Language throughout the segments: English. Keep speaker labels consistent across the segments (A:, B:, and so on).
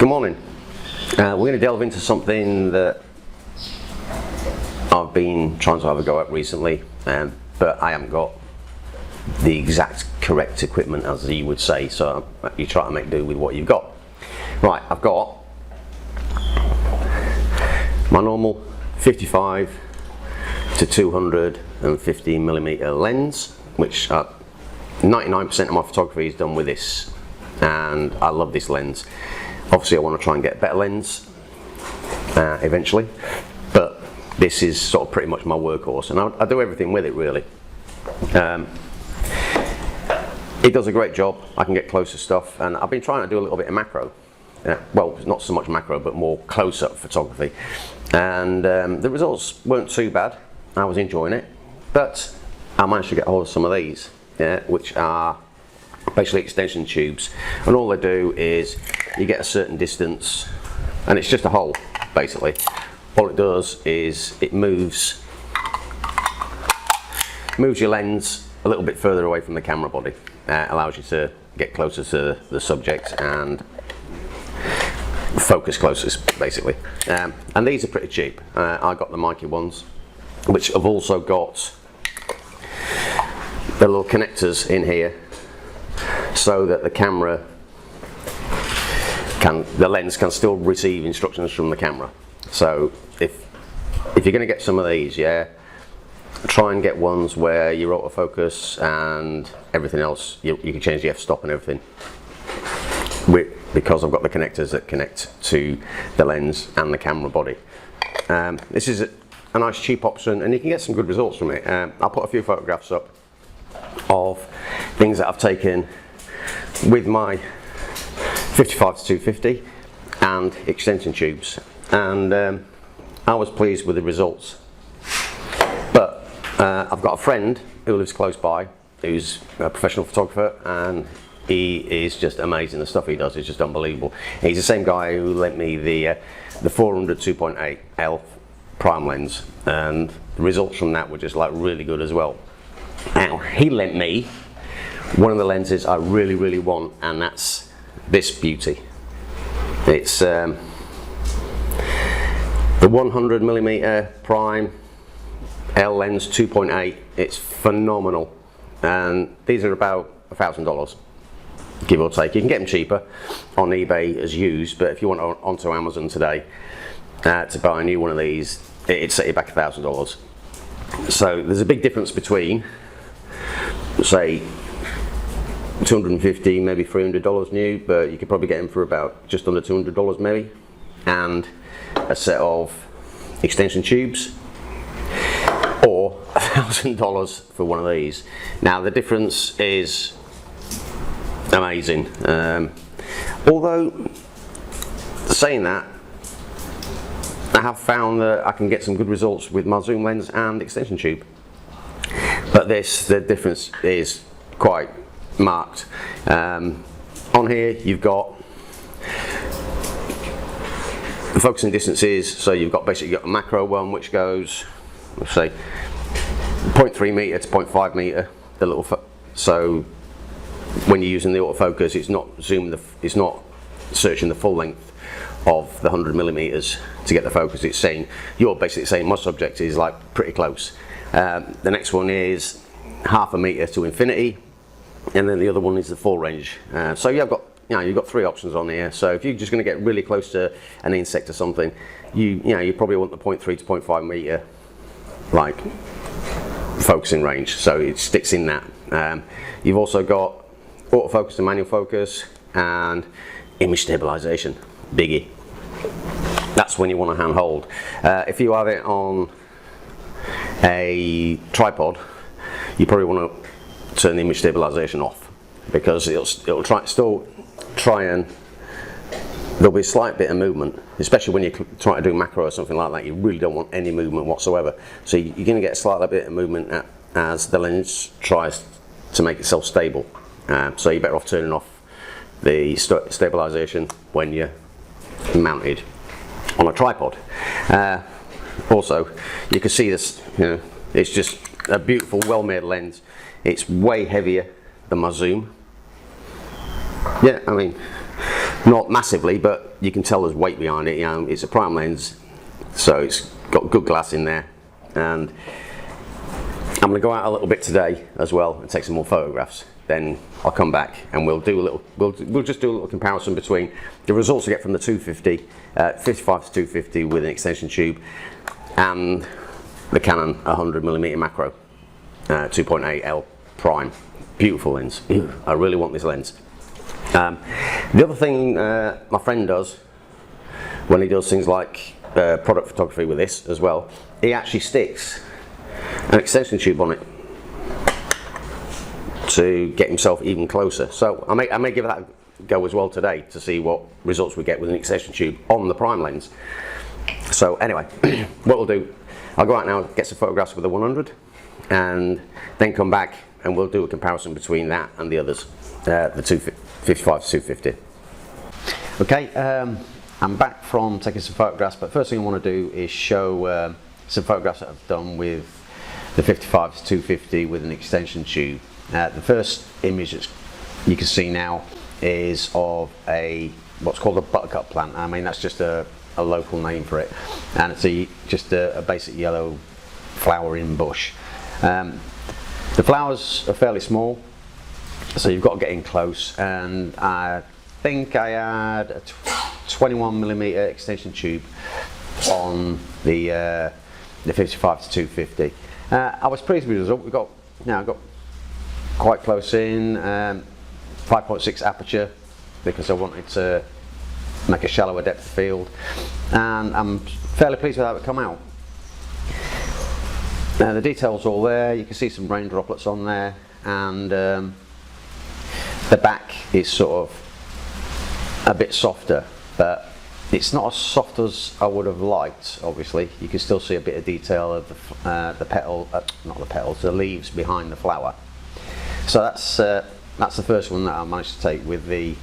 A: Good morning. We're going to delve into something that I've been trying to have a go at recently, but I haven't got the exact correct equipment, as you would say, so you try to make do with what you've got. Right, I've got my normal 55 to 250mm lens, which 99% of my photography is done with this, and I love this lens. Obviously I want to try and get a better lens eventually, but this is sort of pretty much my workhorse, and I do everything with it really. It does a great job. I can get closer stuff, and I've been trying to do a little bit of macro. Well, not so much macro, but more close-up photography, and the results weren't too bad. I was enjoying it, but I managed to get hold of some of these, which are basically extension tubes, and all they do is you get a certain distance, and it's just a hole basically. All it does is it moves your lens a little bit further away from the camera body. Allows you to get closer to the subject and focus closer basically, and these are pretty cheap. I got the Mikey ones, which have also got the little connectors in here so that the lens can still receive instructions from the camera. So if you're going to get some of these, try and get ones where your autofocus and everything else, you can change the f-stop and everything, because I've got the connectors that connect to the lens and the camera body. This is a nice cheap option, and you can get some good results from it. I'll put a few photographs up of things that I've taken with my 55 to 250 and extension tubes, and I was pleased with the results. But I've got a friend who lives close by who's a professional photographer, and he is just amazing. The stuff he does is just unbelievable. He's the same guy who lent me the 400 2.8L prime lens, and the results from that were just like really good as well. Now he lent me one of the lenses I really want, and that's this beauty. It's the 100mm prime L lens 2.8. It's phenomenal, and these are about $1,000, give or take. You can get them cheaper on eBay as used, but if you want onto Amazon today to buy a new one of these, it'd set you back $1,000. So there's a big difference between, say, $250, maybe $300 new, but you could probably get them for about just under $200 maybe, and a set of extension tubes, or $1,000 for one of these. Now the difference is amazing. Although saying that, I have found that I can get some good results with my zoom lens and extension tube, but the difference is quite marked. On here you've got the focusing distances, so you've got basically a macro one which goes, let's say, 0.3 meter to 0.5 meter. So when you're using the autofocus, it's not searching the full length of the 100mm to get the focus. It's saying, you're basically saying my subject is like pretty close. The next one is 0.5 meter to infinity, and then the other one is the full range. So you've got three options on here. So if you're just going to get really close to an insect or something, you probably want the 0.3 to 0.5 meter like focusing range, so it sticks in that. You've also got autofocus and manual focus, and image stabilization, biggie. That's when you want to handhold. If you have it on a tripod, you probably want to turn the image stabilization off, because it'll still try and there'll be a slight bit of movement, especially when you're trying to do macro or something like that. You really don't want any movement whatsoever, so you're going to get a slight bit of movement as the lens tries to make itself stable. So you're better off turning off the stabilization when you're mounted on a tripod. Also, you can see this, it's just a beautiful, well-made lens. It's way heavier than my zoom. Yeah, I mean, Not massively, but you can tell there's weight behind it. You know, it's a prime lens, so it's got good glass in there. And I'm going to go out a little bit today as well and take some more photographs. Then I'll come back and we'll do a little. We'll just do a little comparison between the results I get from the 250, 55 to 250 with an extension tube, and the Canon 100mm macro, 2.8L prime. Beautiful lens. I really want this lens. The other thing my friend does when he does things like product photography with this as well, he actually sticks an extension tube on it to get himself even closer. So I may give that a go as well today to see what results we get with an extension tube on the prime lens. So anyway, what we'll do, I'll go out now, get some photographs with the 100, and then come back and we'll do a comparison between that and the others, the 255 to 250. Okay, I'm back from taking some photographs, but first thing I want to do is show some photographs that I've done with the 55 to 250 with an extension tube. The first image that you can see now is of what's called a buttercup plant. I mean, that's just a local name for it, and it's just a basic yellow flowering bush. The flowers are fairly small, so you've got to get in close, and I think I had a 21mm extension tube on the 55 to 250. I was pleased with the result. I got quite close in, 5.6 aperture, because I wanted to make a shallower depth of field, and I'm fairly pleased with how it come out. The details all there. You can see some rain droplets on there, and the back is sort of a bit softer, but it's not as soft as I would have liked. Obviously, you can still see a bit of detail of the leaves behind the flower. So that's the first one that I managed to take with the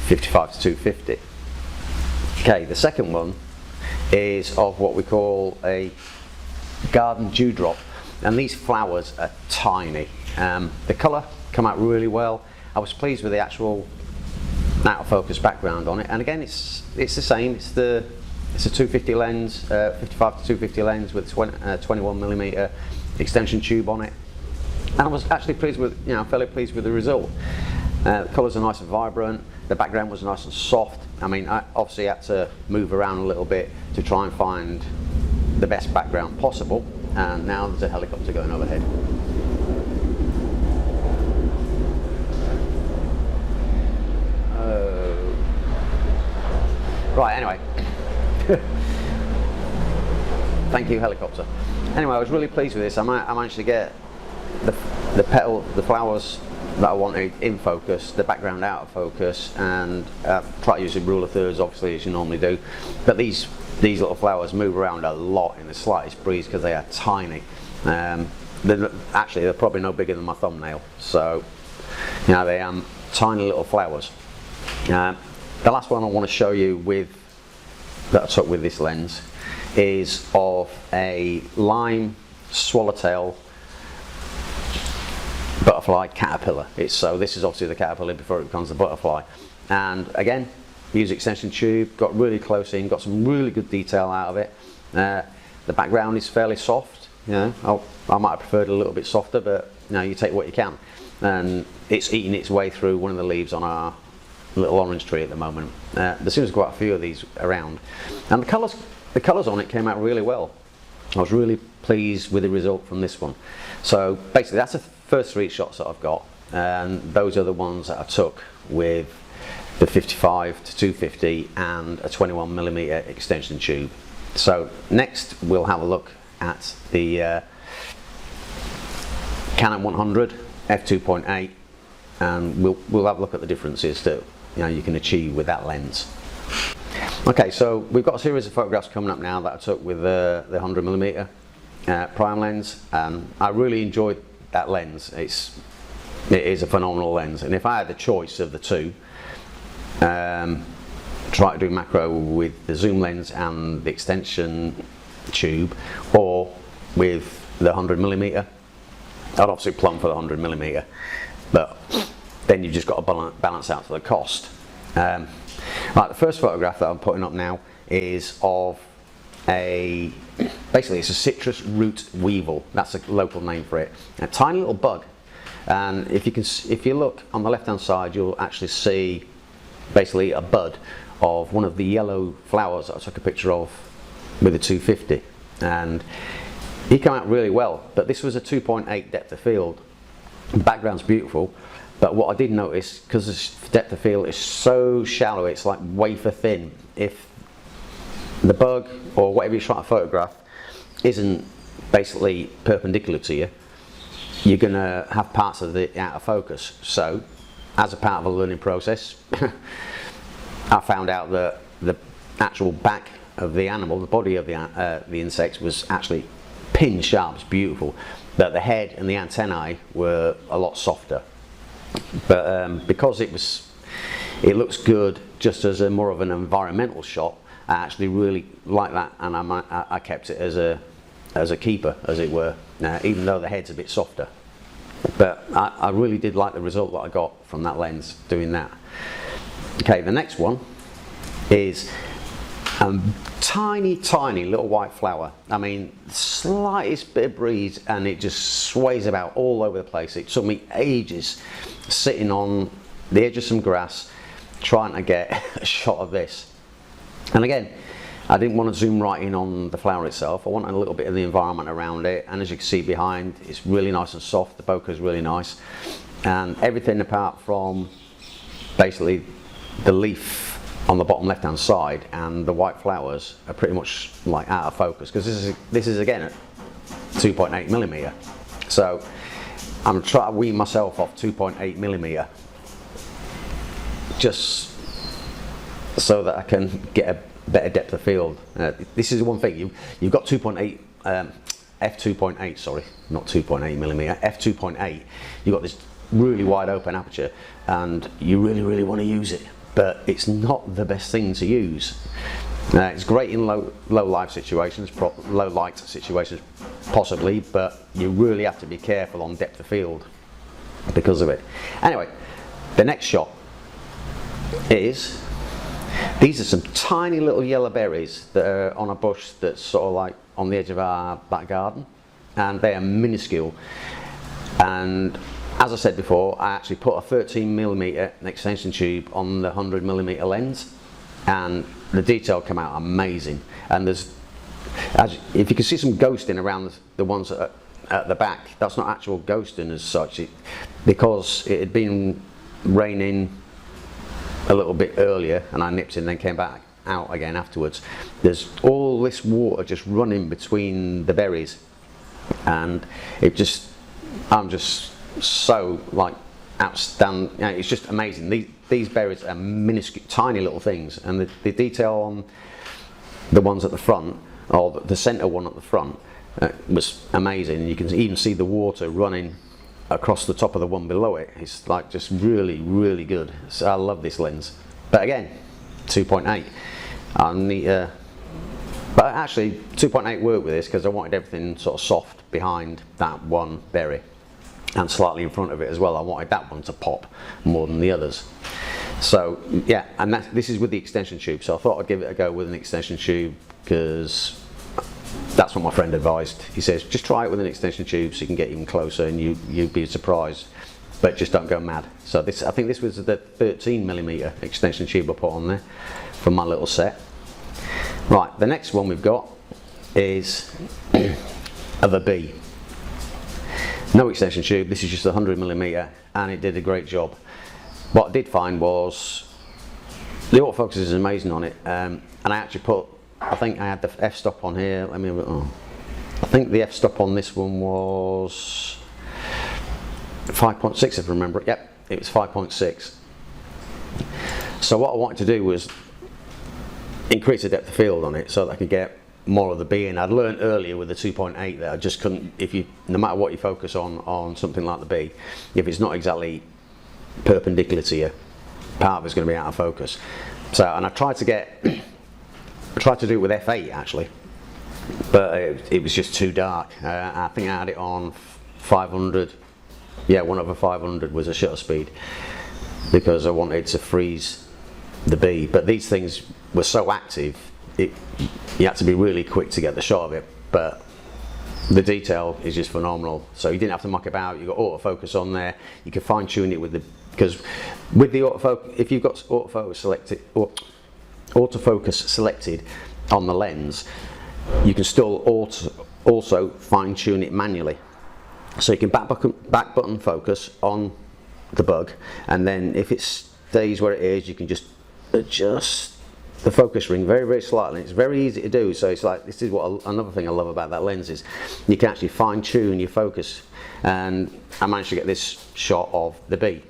A: 55 to 250. Okay, the second one is of what we call a garden dewdrop, and these flowers are tiny. The colour come out really well. I was pleased with the actual out of focus background on it, and again it's the same. It's a 250 lens, 55 to 250 lens with 21mm extension tube on it, and I was actually pleased with, fairly pleased with the result. The colours are nice and vibrant. The background was nice and soft. I mean, I obviously had to move around a little bit to try and find the best background possible, and now there's a helicopter going overhead. Right, anyway. Thank you, helicopter. Anyway, I was really pleased with this. I managed to get the flowers that I wanted in focus, the background out of focus, and try to use a rule of thirds, obviously, as you normally do. But these little flowers move around a lot in the slightest breeze because they are tiny. They're probably no bigger than my thumbnail, so they are tiny little flowers. The last one I want to show you that I took with this lens is of a lime swallowtail butterfly caterpillar. So this is obviously the caterpillar before it becomes the butterfly, and again, use extension tube, got really close in, got some really good detail out of it. The background is fairly soft. I might have preferred it a little bit softer, but you take what you can, and it's eating its way through one of the leaves on our little orange tree at the moment. There seems quite a few of these around, and the colours on it came out really well. I was really pleased with the result from this one. So basically that's the first three shots that I've got, and those are the ones that I took with the 55 to 250 and a 21mm extension tube. So next we'll have a look at the Canon 100 f2.8, and we'll have a look at the differences that you can achieve with that lens. Okay, so we've got a series of photographs coming up now that I took with the 100mm prime lens, and I really enjoyed that lens. It is a phenomenal lens, and if I had the choice of the two, try to do macro with the zoom lens and the extension tube, or with the 100mm, I'd obviously plumb for the 100mm, but then you've just got to balance out for the cost. Right, the first photograph that I'm putting up now is of basically it's a citrus root weevil. That's a local name for it. A tiny little bug, and if you look on the left hand side, you'll actually see basically a bud of one of the yellow flowers that I took a picture of with a 250, and he came out really well. But this was a 2.8 depth of field. The background's beautiful, but what I did notice, because the depth of field is so shallow, it's like wafer thin. If the bug or whatever you're trying to photograph isn't basically perpendicular to you, you're going to have parts of it out of focus. So as a part of a learning process, I found out that the actual back of the animal, the body of the insect, was actually pin sharp. It's beautiful, but the head and the antennae were a lot softer. But because it looks good just as a more of an environmental shot, I actually really like that, and I kept it as a keeper, as it were, even though the head's a bit softer. But I really did like the result that I got from that lens doing that. Okay, the next one is a tiny little white flower. I mean, slightest bit of breeze and it just sways about all over the place. It took me ages sitting on the edge of some grass trying to get a shot of this. And again, I didn't want to zoom right in on the flower itself. I wanted a little bit of the environment around it, and as you can see behind, it's really nice and soft. The bokeh is really nice, and everything apart from basically the leaf on the bottom left hand side and the white flowers are pretty much like out of focus, because this is again at 2.8 millimeter. So I'm trying to wean myself off 2.8 millimeter just so that I can get a better depth of field. This is one thing, you've got 2.8 f2.8, sorry, not 2.8 millimeter, f2.8. You've got this really wide open aperture and you really want to use it, but it's not the best thing to use. It's great in low light situations, possibly, but you really have to be careful on depth of field because of it. Anyway, the next shot is, these are some tiny little yellow berries that are on a bush that's sort of like on the edge of our back garden, and they are minuscule. And as I said before, I actually put a 13mm extension tube on the 100mm lens, and the detail came out amazing. And there's, if you can see some ghosting around the ones at the back, that's not actual ghosting as such, because it had been raining a little bit earlier and I nipped in and then came back out again afterwards. There's all this water just running between the berries, and I'm just so like outstanding. It's just amazing. These berries are minuscule, tiny little things, and the detail on the ones at the front, or the center one at the front, was amazing. You can even see the water running across the top of the one below it. It's like just really good. So I love this lens, but again, 2.8. I need but actually 2.8 worked with this because I wanted everything sort of soft behind that one berry and slightly in front of it as well. I wanted that one to pop more than the others. So yeah, and this is with the extension tube, so I thought I'd give it a go with an extension tube because that's what my friend advised. He says just try it with an extension tube so you can get even closer, and you'd be surprised, but just don't go mad. So I think this was the 13mm extension tube I put on there for my little set. Right, the next one we've got is of a bee. No extension tube, this is just 100mm, and it did a great job. What I did find was the autofocus is amazing on it, and I actually put, I think I had the f-stop on here. Let me have a, I think the f-stop on this one was 5.6 if I remember it. Yep, it was 5.6. So what I wanted to do was increase the depth of field on it so that I could get more of the bee in. I'd learned earlier with the 2.8 that I just couldn't, no matter what you focus on something like the bee, if it's not exactly perpendicular to you, part of it's going to be out of focus. So, and I tried to do it with f8 actually, but it was just too dark. I think I had it on 500, yeah, 1/500 was a shutter speed, because I wanted to freeze the B. But these things were so active, you had to be really quick to get the shot of it. But the detail is just phenomenal. So you didn't have to muck about. You got autofocus on there. You can fine tune it with the, because with the autofocus, if you've got autofocus selected on the lens, you can still also fine tune it manually. So you can back button focus on the bug, and then if it stays where it is, you can just adjust the focus ring very, very slightly. It's very easy to do. So it's like, this is what another thing I love about that lens is you can actually fine tune your focus, and I managed to get this shot of the B.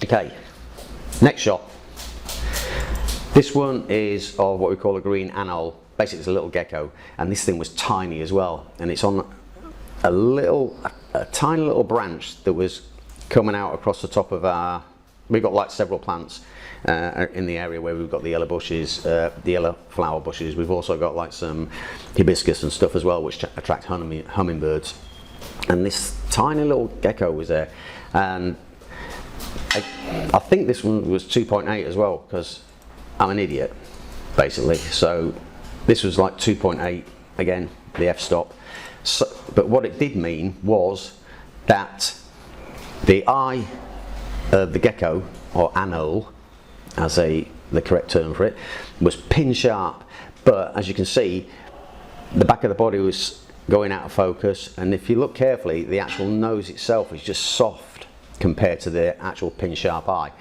A: Okay, next shot. This one is of what we call a green anole. Basically it's a little gecko, and this thing was tiny as well, and it's on a tiny little branch that was coming out across the top of our, we've got like several plants in the area where we've got the yellow bushes, the yellow flower bushes. We've also got like some hibiscus and stuff as well, which attract hummingbirds. And this tiny little gecko was there, and I think this one was 2.8 as well, because I'm an idiot basically. So this was like 2.8 again, the f-stop. So, but what it did mean was that the eye of the gecko, or anole as the correct term for it, was pin sharp. But as you can see, the back of the body was going out of focus, and if you look carefully, the actual nose itself is just soft compared to the actual pin sharp eye.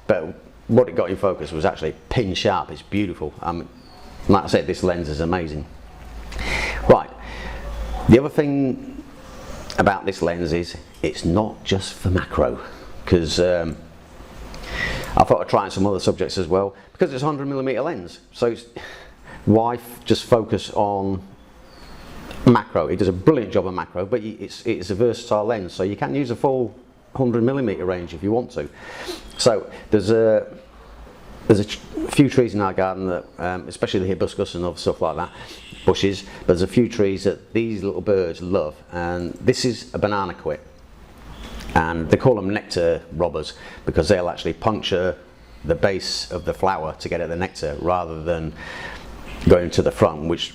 A: But what it got in focus was actually pin sharp. It's beautiful. Like I said, this lens is amazing. Right, the other thing about this lens is it's not just for macro, because I thought I'd try some other subjects as well, because it's a 100mm lens. So why just focus on macro? It does a brilliant job of macro, but it's a versatile lens, so you can use a full 100mm range if you want to. So there's a few trees in our garden that, especially the hibiscus and other stuff like that, bushes, but there's a few trees that these little birds love, and this is a banana quit, and they call them nectar robbers because they'll actually puncture the base of the flower to get at the nectar rather than going to the front, which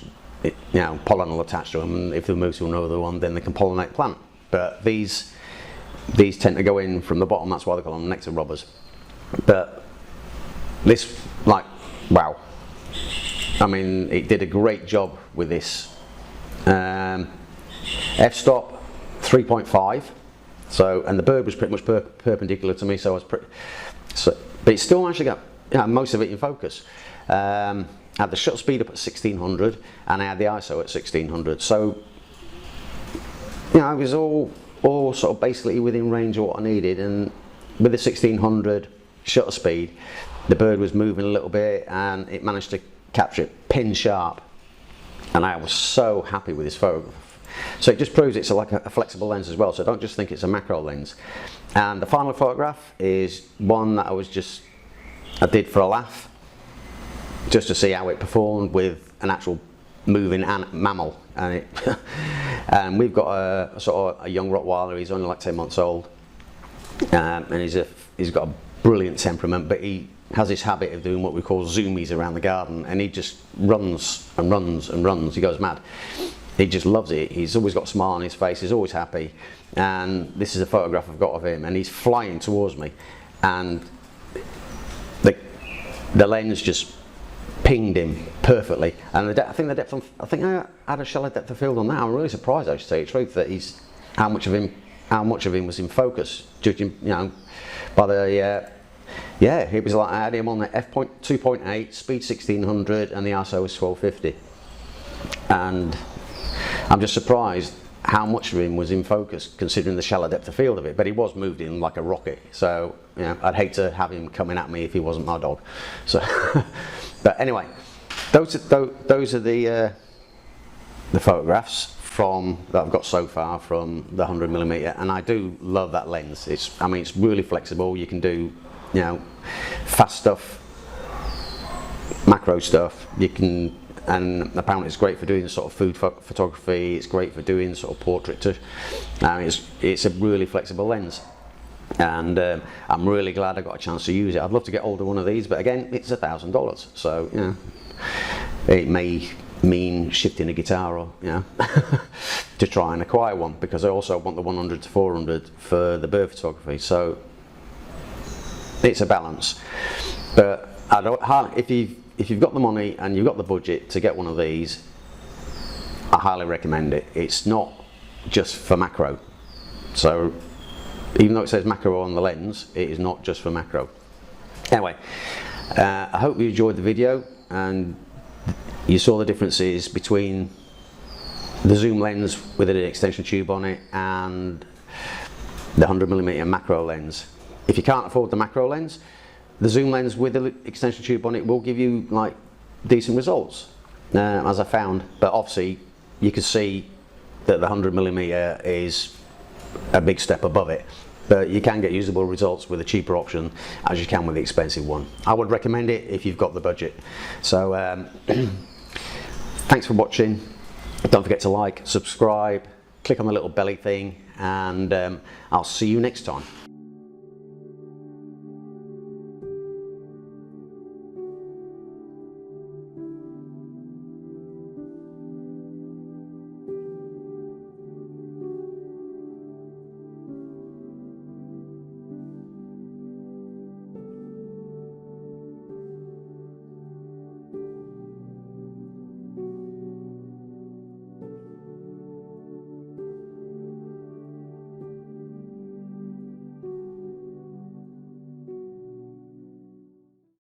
A: pollen will attach to them, and if they move to another one, then they can pollinate the plant. But these tend to go in from the bottom. That's why they call them nectar robbers. But this, like, wow, I mean, it did a great job with this. F-stop 3.5, so, and the bird was pretty much perpendicular to me, so I was pretty, but it still managed to get most of it in focus. I had the shutter speed up at 1600, and I had the ISO at 1600, so it was all sort of basically within range of what I needed. And with the 1600 shutter speed, the bird was moving a little bit, and it managed to capture it pin sharp, and I was so happy with this photograph. So it just proves it's like a flexible lens as well, so don't just think it's a macro lens. And the final photograph is one that I did for a laugh, just to see how it performed with an actual moving mammal. And and we've got a sort of a young Rottweiler. He's only like 10 months old, and he's got a brilliant temperament, but he has this habit of doing what we call zoomies around the garden, and he just runs and runs and runs. He goes mad. He just loves it. He's always got a smile on his face. He's always happy. And this is a photograph I've got of him, and he's flying towards me, and the lens just pinged him perfectly. And I think I had a shallow depth of field on that. I'm really surprised, I should say the truth, that how much of him was in focus, judging by the it was like I had him on the f2.8, speed 1600, and the ISO was 1250, and I'm just surprised how much of him was in focus considering the shallow depth of field of it. But he was moved in like a rocket, so I'd hate to have him coming at me if he wasn't my dog. So but anyway, those are the photographs that I've got so far from the 100mm, and I do love that lens. It's really flexible. You can do fast stuff, macro stuff. You can, and apparently it's great for doing sort of food photography. It's great for doing sort of portraiture. It's a really flexible lens. and I'm really glad I got a chance to use it. I'd love to get hold of one of these, but again, it's $1,000, so you know, it may mean shifting a guitar, or you know, to try and acquire one, because I also want the 100 to 400 for the bird photography. So it's a balance. But I don't, if you've got the money and you've got the budget to get one of these, I highly recommend it. It's not just for macro. So even though it says macro on the lens, it is not just for macro. Anyway, I hope you enjoyed the video and you saw the differences between the zoom lens with an extension tube on it and the 100mm macro lens. If you can't afford the macro lens, the zoom lens with the extension tube on it will give you like decent results, as I found. But obviously you can see that the 100mm is a big step above it, but you can get usable results with a cheaper option as you can with the expensive one. I would recommend it if you've got the budget. So thanks for watching. Don't forget to like, subscribe, click on the little belly thing, and I'll see you next time.